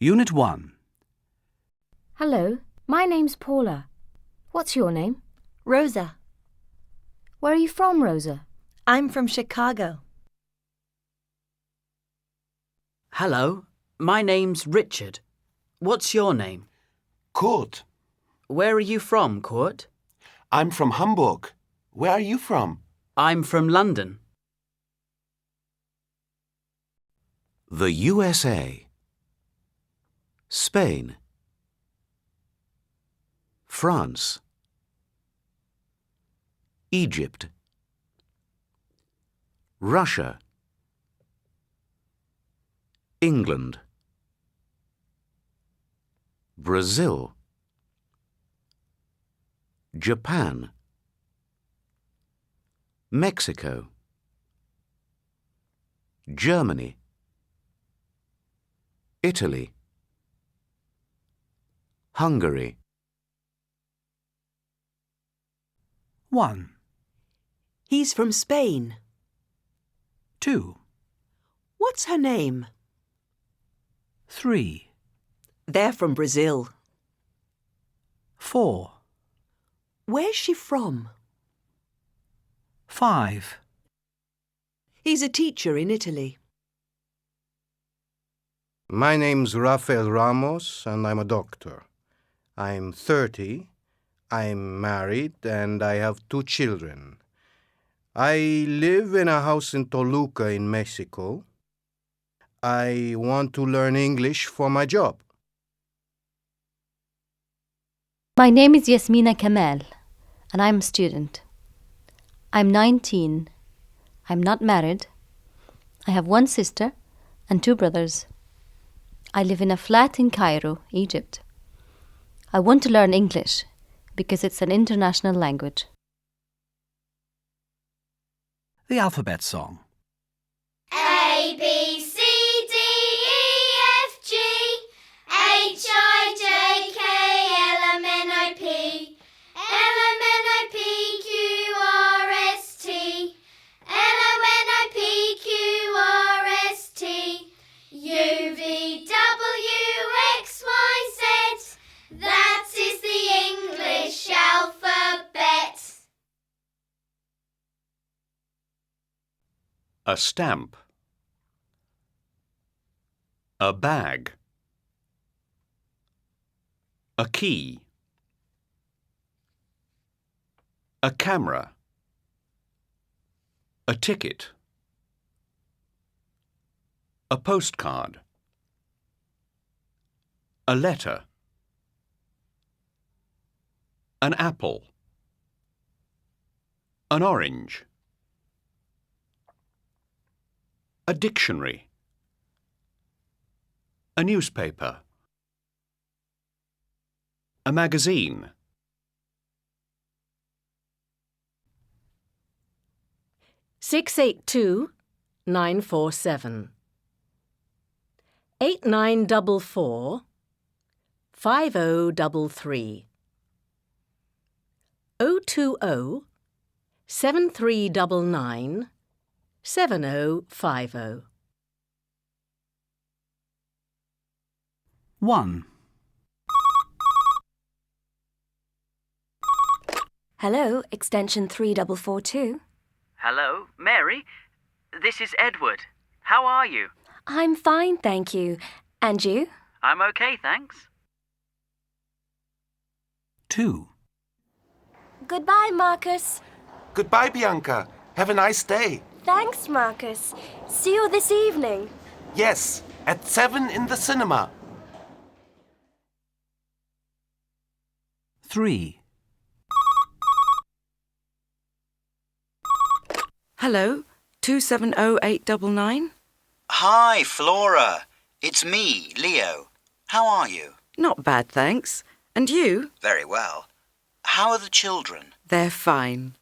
Unit 1. Hello, my name's Paula. What's your name? Rosa. Where are you from, Rosa? I'm from Chicago. Hello, my name's Richard. What's your name? Kurt. Where are you from, Kurt? I'm from Hamburg. Where are you from? I'm from London. The USA. Spain. France. Egypt. Russia. England. Brazil. Japan. Mexico. Germany. Italy. Hungary. 1, He's from Spain. 2, What's her name? 3, They're from Brazil. 4, Where's she from? 5. He's a teacher in Italy. My name's Rafael Ramos and I'm a doctor. I'm 30, I'm married and I have 2 children. I live in a house in Toluca in Mexico. I want to learn English for my job. My name is Yasmina Kamal, and I'm a student. I'm 19. I'm not married. I have 1 sister and 2 brothers. I live in a flat in Cairo, Egypt. I want to learn English because it's an international language. The alphabet song. A, B, C, D, E, F, G, H, I, J, K, L, M, N, O, P, L, M, N, O, P, Q, R, S, T, L, M, N, O, P, Q, R, S, T, U, V, W, X, Y, Z. That is the English alphabet. A stamp. A bag. A key. A camera. A ticket. A postcard. A letter. An apple. An orange. A dictionary. A newspaper. A magazine. 682-947 8944 5033 020 7399 7050. 1, Hello, extension 3442. Hello, Mary. This is Edward. How are you? I'm fine, thank you. And you? I'm okay, thanks. 2, Goodbye, Marcus. Goodbye, Bianca. Have a nice day. Thanks, Marcus. See you this evening. Yes, at 7 in the cinema. 3, Hello, 270899. Hi, Flora. It's me, Leo. How are you? Not bad, thanks. And you? Very well. How are the children? They're fine.